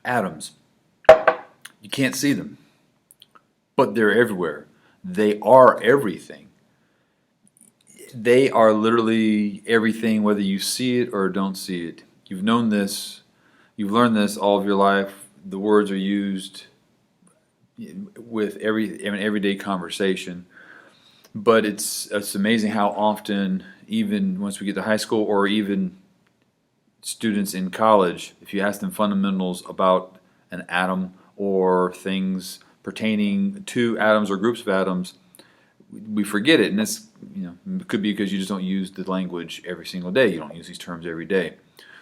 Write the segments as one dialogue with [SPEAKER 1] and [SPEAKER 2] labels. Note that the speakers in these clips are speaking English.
[SPEAKER 1] Atoms. You can't see them, but they're everywhere. They are everything. They are literally everything, whether you see it or don't see it. You've known this, you've learned this all of your life. The words are used with everyday conversation. But it's amazing how often, even once we get to high school or even students in college, if you ask them fundamentals about an atom or things pertaining to atoms or groups of atoms, we forget it. And that's, it could be because you just don't use the language every single day. You don't use these terms every day.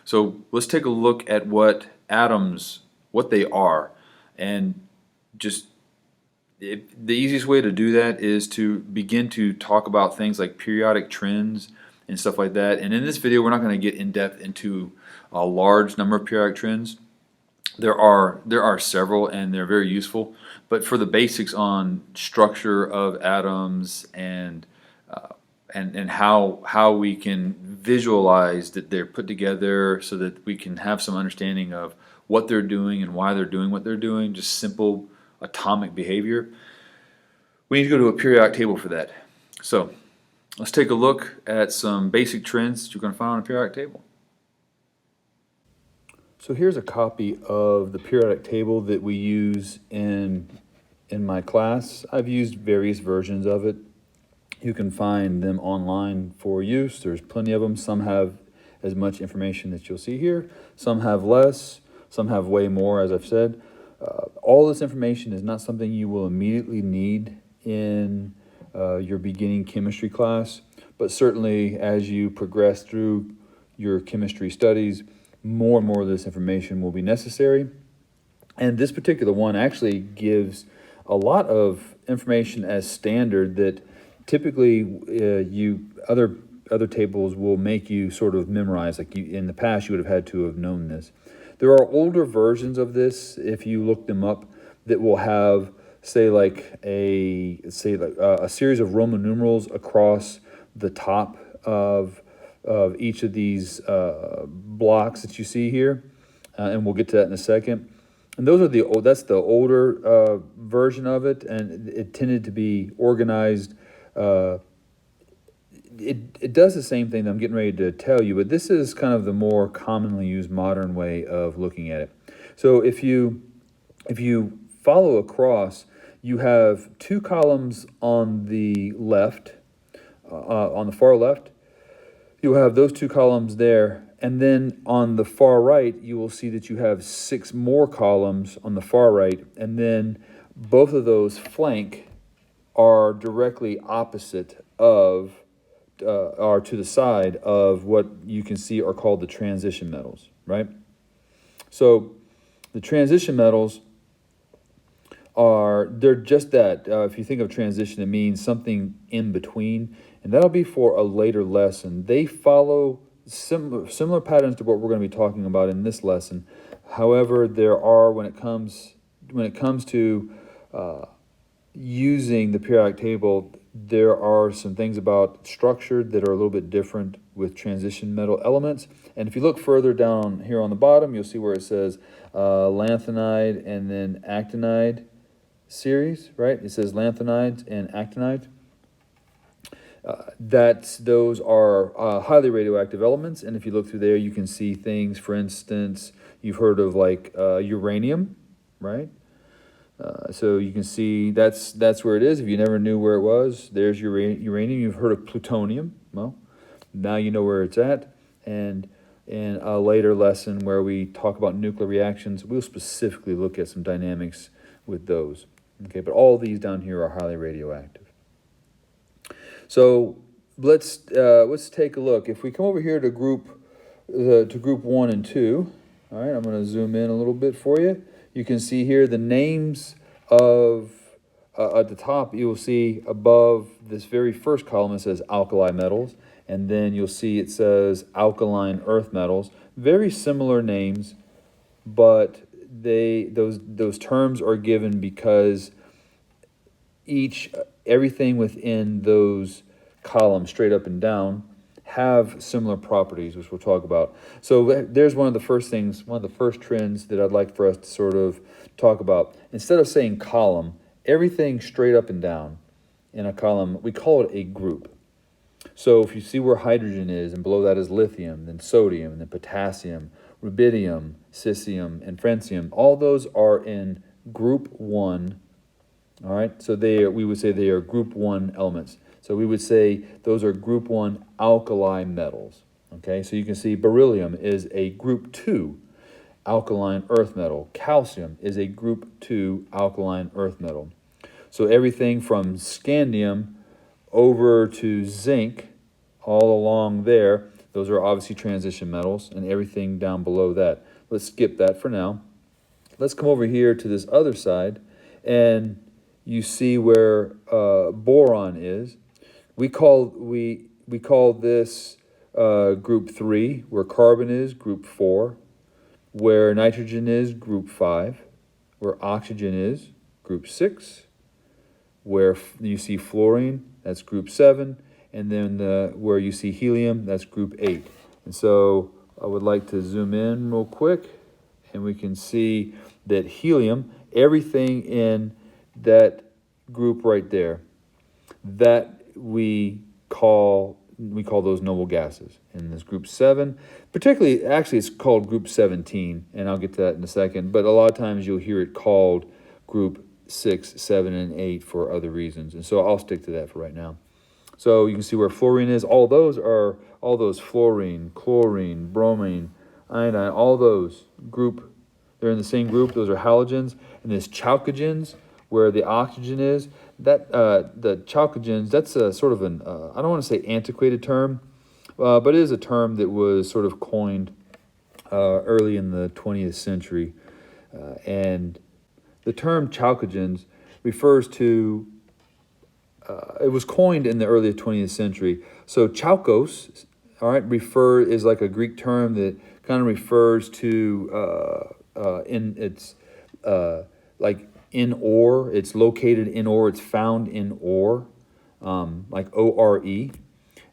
[SPEAKER 1] So let's take a look at what atoms, what they are, and just the easiest way to do that is to begin to talk about things like periodic trends and stuff like that. And in this video, we're not going to get in depth into a large number of periodic trends. There are several, and they're very useful. But for the basics on structure of atoms and how we can visualize that they're put together, so that we can have some understanding of what they're doing and why they're doing what they're doing, just simple atomic behavior, we need to go to a periodic table for that. So let's take a look at some basic trends that you're going to find on a periodic table. So here's a copy of the periodic table that we use in my class. I've used various versions of it. You can find them online for use. There's plenty of them. Some have as much information that you'll see here. Some have less. Some have way more, as I've said. All this information is not something you will immediately need in your beginning chemistry class, but certainly as you progress through your chemistry studies, more and more of this information will be necessary. And this particular one actually gives a lot of information as standard that typically other tables will make you sort of memorize. Like in the past, you would have had to have known this. There are older versions of this, if you look them up, that will have, say like a series of Roman numerals across the top of each of these blocks that you see here, and we'll get to that in a second. And that's the older version of it, and it tended to be organized. It does the same thing that I'm getting ready to tell you, but this is kind of the more commonly used modern way of looking at it. So if you follow across, you have two columns on the left, on the far left. You'll have those two columns there, and then on the far right, you will see that you have 6 more columns on the far right, and then both of those flank are directly opposite of are to the side of what you can see are called the transition metals, right? So the transition metals they're just that. If you think of transition, it means something in between, and that'll be for a later lesson. They follow similar patterns to what we're going to be talking about in this lesson. However, there are, when it comes to using the periodic table, there are some things about structure that are a little bit different with transition metal elements. And if you look further down here on the bottom, you'll see where it says lanthanide and then actinide series, right? It says lanthanides and actinides. Those are highly radioactive elements, and if you look through there, you can see things. For instance, you've heard of like uranium, right? So you can see that's where it is. If you never knew where it was, there's uranium. You've heard of plutonium. Well, now you know where it's at. And in a later lesson where we talk about nuclear reactions, we'll specifically look at some dynamics with those. Okay, but all these down here are highly radioactive. So let's take a look. If we come over here to group 1 and 2, all right, I'm going to zoom in a little bit for you. You can see here the names of, at the top, you will see above this very first column it says alkali metals, and then you'll see it says alkaline earth metals. Very similar names, but those terms are given because everything within those columns, straight up and down, have similar properties, which we'll talk about. So there's one of the first things, one of the first trends that I'd like for us to sort of talk about. Instead of saying column, everything straight up and down in a column, we call it a group. So if you see where hydrogen is, and below that is lithium, then sodium, and then potassium, rubidium, cesium, and francium, all those are in group 1. All right, so we would say they are group 1 elements. So we would say those are group 1 alkali metals. Okay, so you can see beryllium is a group 2 alkaline earth metal. Calcium is a group 2 alkaline earth metal. So everything from scandium over to zinc, all along there, those are obviously transition metals, and everything down below that. Let's skip that for now. Let's come over here to this other side, and you see where boron is. We call this group 3, where carbon is group 4, where nitrogen is group 5, where oxygen is group 6, where you see fluorine, that's group 7, and then where you see helium, that's group 8. And so I would like to zoom in real quick, and we can see that helium, everything in that group right there, that we call those noble gases. In this group 7, particularly, actually it's called group 17, and I'll get to that in a second, but a lot of times you'll hear it called group 6, 7, and 8 for other reasons, and so I'll stick to that for right now. So you can see where fluorine is. All those fluorine, chlorine, bromine, iodine, all those they're in the same group. Those are halogens. And this chalcogens, where the oxygen is, that the chalcogens, that's a sort of an, I don't want to say antiquated term, but it is a term that was sort of coined early in the 20th century. And the term chalcogens refers to, it was coined in the early 20th century. So chalkos, all right, is like a Greek term that kind of refers to like in ore. It's located in ore. It's found in ore, like ORE.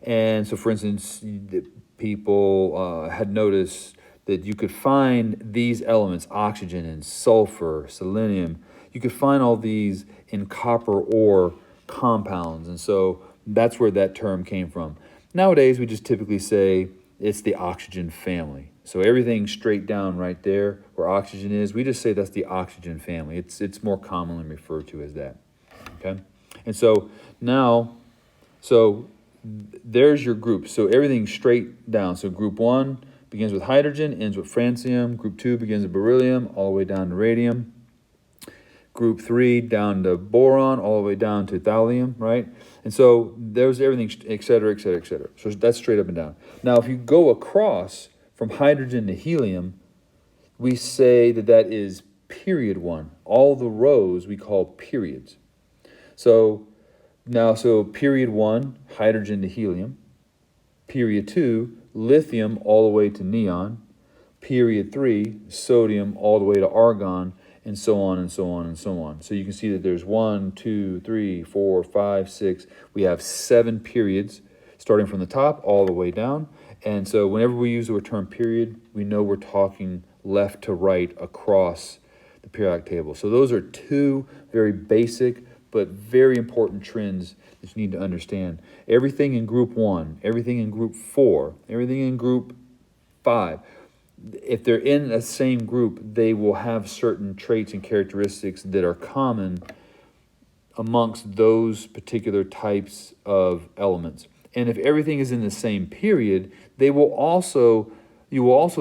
[SPEAKER 1] And so, for instance, people had noticed that you could find these elements, oxygen and sulfur, selenium. You could find all these in copper ore compounds, and so that's where that term came from. Nowadays, we just typically say it's the oxygen family. So everything straight down right there where oxygen is, we just say that's the oxygen family. It's more commonly referred to as that. Okay, and so now, there's your group. So everything straight down. So group 1 begins with hydrogen, ends with francium. Group 2 begins with beryllium, all the way down to radium. Group 3 down to boron, all the way down to thallium, right? And so there's everything, et cetera, et cetera, et cetera. So that's straight up and down. Now, if you go across from hydrogen to helium, we say that is period 1. All the rows we call periods. So period 1, hydrogen to helium. Period 2, lithium all the way to neon. Period 3, sodium all the way to argon, and so on and so on and so on. So you can see that there's 1, 2, 3, 4, 5, 6. We have 7 periods starting from the top all the way down. And so whenever we use the term period, we know we're talking left to right across the periodic table. So those are 2 very basic but very important trends that you need to understand. Everything in group 1, everything in group 4, everything in group 5, if they're in the same group, they will have certain traits and characteristics that are common amongst those particular types of elements. And if everything is in the same period, you will also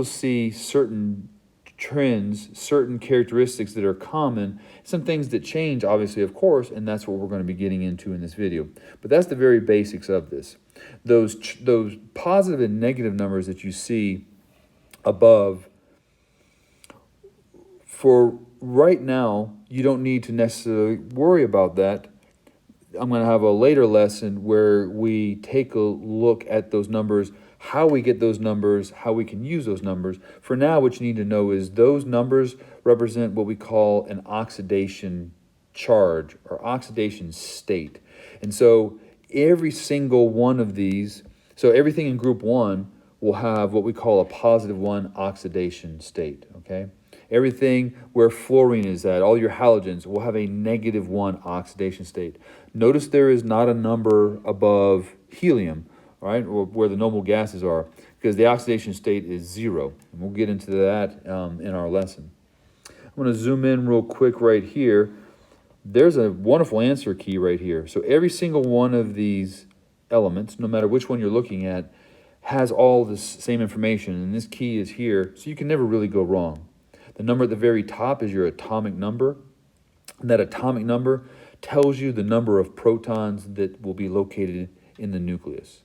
[SPEAKER 1] see certain trends, certain characteristics that are common, some things that change, obviously, of course, and that's what we're going to be getting into in this video. But that's the very basics of this. Those positive and negative numbers that you see above, for right now, you don't need to necessarily worry about that. I'm going to have a later lesson where we take a look at those numbers, how we get those numbers, how we can use those numbers. For now, what you need to know is those numbers represent what we call an oxidation charge or oxidation state. And so every single one of these, So everything in group 1 will have what we call a positive 1 oxidation state, okay? Everything where fluorine is at, all your halogens, will have a negative 1 oxidation state. Notice there is not a number above helium, right, or where the noble gases are, because the oxidation state is 0. And we'll get into that in our lesson. I'm going to zoom in real quick right here. There's a wonderful answer key right here. So every single one of these elements, no matter which one you're looking at, has all this same information, and this key is here, so you can never really go wrong. The number at the very top is your atomic number, and that atomic number tells you the number of protons that will be located in the nucleus.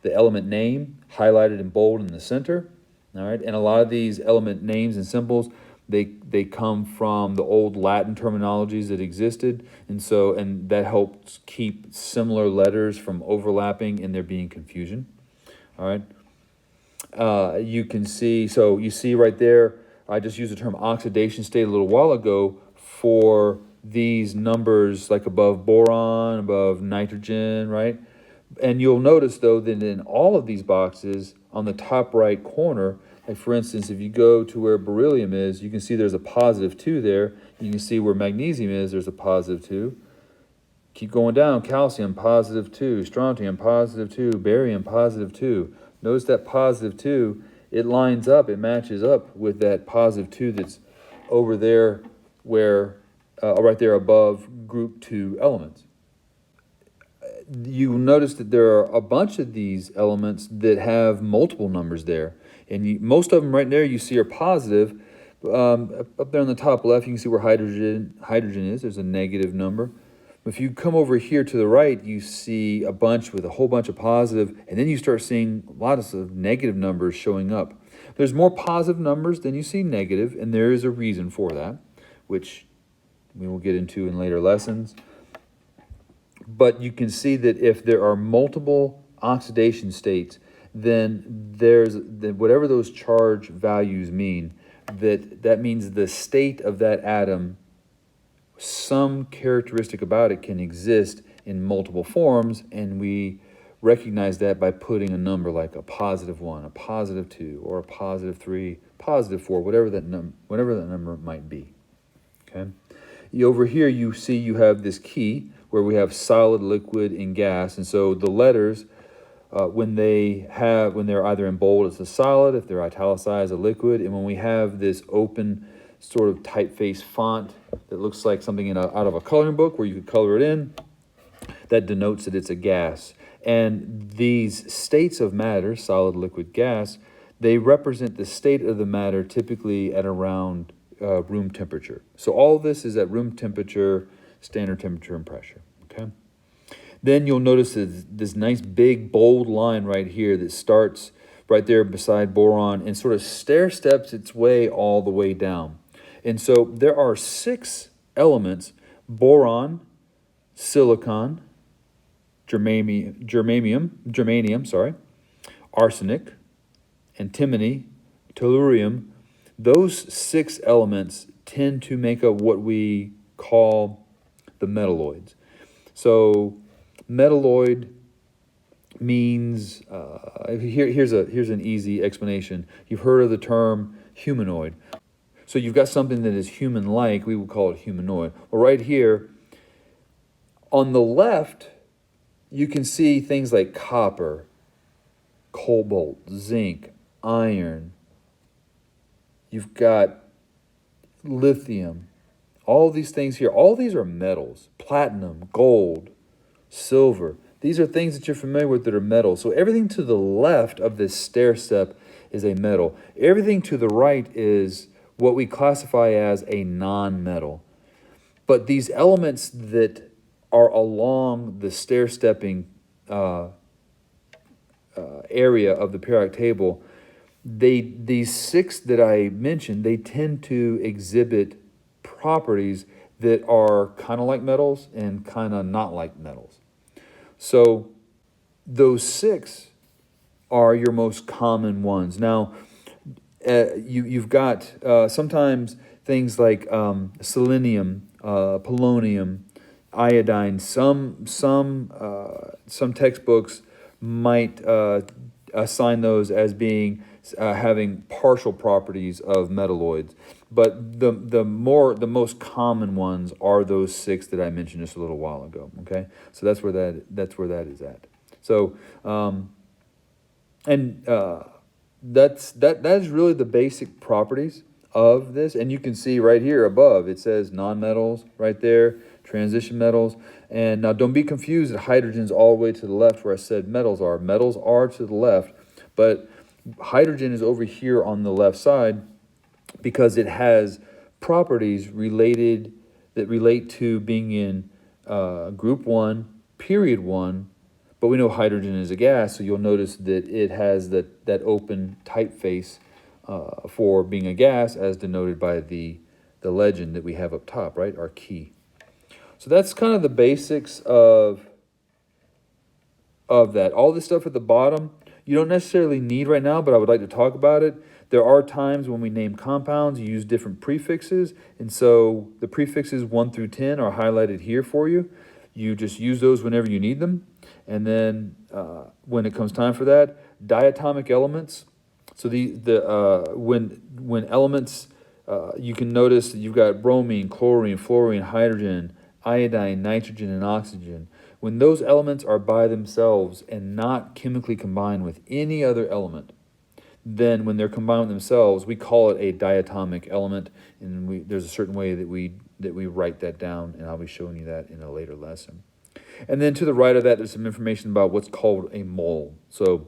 [SPEAKER 1] The element name, highlighted in bold in the center, all right, and a lot of these element names and symbols, they come from the old Latin terminologies that existed, and that helps keep similar letters from overlapping and there being confusion. All right. You can see, so you see right there, I just used the term oxidation state a little while ago for these numbers like above boron, above nitrogen, right? And you'll notice though that in all of these boxes on the top right corner, like for instance, if you go to where beryllium is, you can see there's a positive 2 there. You can see where magnesium is, there's a positive 2. Keep going down, calcium, positive 2, strontium, positive 2, barium, positive 2. Notice that positive 2, it lines up, it matches up with that positive 2 that's over there where, right there above group 2 elements. You notice that there are a bunch of these elements that have multiple numbers there. And most of them right there you see are positive. Up there on the top left, you can see where hydrogen is. There's a negative number. If you come over here to the right, you see a bunch with a whole bunch of positive, and then you start seeing lots of negative numbers showing up. There's more positive numbers than you see negative, and there is a reason for that, which we will get into in later lessons. But you can see that if there are multiple oxidation states, then whatever those charge values mean, that means the state of that atom, some characteristic about it can exist in multiple forms, and we recognize that by putting a number like a positive 1, a positive 2, or a positive 3, positive 4, whatever that number might be. Okay. Over here you see you have this key where we have solid, liquid, and gas, and so the letters, when they're either in bold, it's a solid. If they're italicized, a liquid. And when we have this open sort of typeface font that looks like something out of a coloring book where you could color it in, that denotes that it's a gas. And these states of matter, solid, liquid, gas, they represent the state of the matter typically at around room temperature. So all of this is at room temperature, standard temperature, and pressure. Okay. Then you'll notice this nice big bold line right here that starts right there beside boron and sort of stair steps its way all the way down. And so there are 6 elements: boron, silicon, germanium, arsenic, antimony, tellurium. Those 6 elements tend to make up what we call the metalloids. So metalloid means, here's an easy explanation. You've heard of the term humanoid. So you've got something that is human-like, we would call it humanoid. Well, right here, on the left, you can see things like copper, cobalt, zinc, iron. You've got lithium. All these things here, all these are metals. Platinum, gold, silver. These are things that you're familiar with that are metals. So everything to the left of this stair step is a metal. Everything to the right is what we classify as a non-metal. But these elements that are along the stair-stepping area of the periodic table, these 6 that I mentioned, they tend to exhibit properties that are kind of like metals and kind of not like metals. So those 6 are your most common ones. Now, you've got sometimes things like selenium, polonium, iodine. Some textbooks might assign those as being having partial properties of metalloids. But the most common ones are those 6 that I mentioned just a little while ago. Okay, so that's where that is at. So that is really the basic properties of this. And you can see right here above it says nonmetals right there, transition metals. And now don't be confused that hydrogen's all the way to the left where I said metals are. Metals are to the left, but hydrogen is over here on the left side because it has properties that relate to being in group 1, period 1. But we know hydrogen is a gas, so you'll notice that it has that open typeface for being a gas, as denoted by the legend that we have up top, right? Our key. So that's kind of the basics of that. All this stuff at the bottom, you don't necessarily need right now, but I would like to talk about it. There are times when we name compounds, you use different prefixes, and so the prefixes 1 through 10 are highlighted here for you. You just use those whenever you need them. And then when it comes time for that, diatomic elements. So when elements, you can notice that you've got bromine, chlorine, fluorine, hydrogen, iodine, nitrogen, and oxygen. When those elements are by themselves and not chemically combined with any other element, then when they're combined with themselves, we call it a diatomic element, and there's a certain way that we write that down, and I'll be showing you that in a later lesson. And then to the right of that, there's some information about what's called a mole. So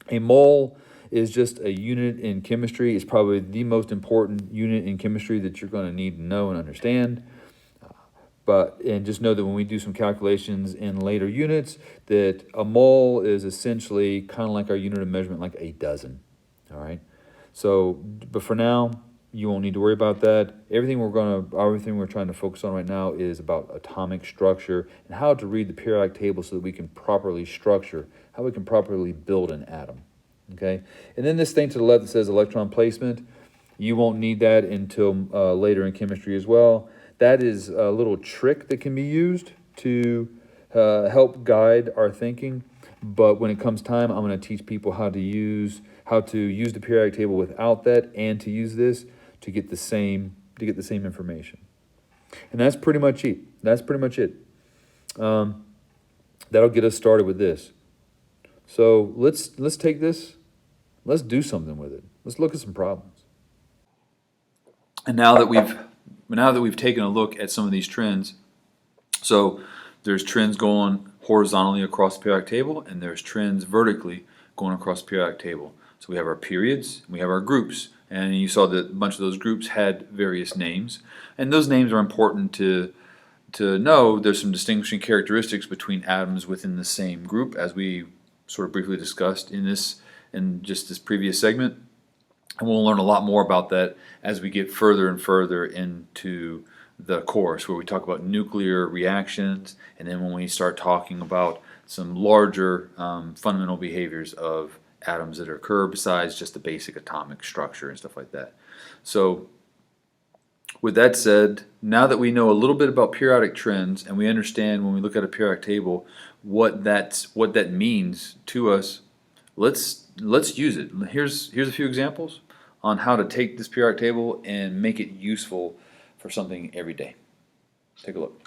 [SPEAKER 1] a mole is just a unit in chemistry. It's probably the most important unit in chemistry that you're going to need to know and understand. And just know that when we do some calculations in later units, that a mole is essentially kind of like our unit of measurement, like a dozen. All right. So, but for now, you won't need to worry about that. Everything we're trying to focus on right now is about atomic structure and how to read the periodic table so that we can properly structure, how we can properly build an atom. Okay. And then this thing to the left that says electron placement, you won't need that until later in chemistry as well. That is a little trick that can be used to help guide our thinking. But when it comes time, I'm going to teach people how to use the periodic table without that, and to use this to get the same information. And that's pretty much it. That'll get us started with this. So let's take this. Let's do something with it. Let's look at some problems. And now that we've taken a look at some of these trends, so there's trends going horizontally across the periodic table, and there's trends vertically going across the periodic table. So we have our periods, and we have our groups, and you saw that a bunch of those groups had various names, and those names are important to know. There's some distinguishing characteristics between atoms within the same group, as we sort of briefly discussed in just this previous segment. And we'll learn a lot more about that as we get further and further into the course, where we talk about nuclear reactions, and then when we start talking about some larger fundamental behaviors of atoms that occur besides just the basic atomic structure and stuff like that. So with that said, now that we know a little bit about periodic trends, and we understand when we look at a periodic table what that means to us, let's use it. Here's a few examples on how to take this periodic table and make it useful for something every day. Take a look.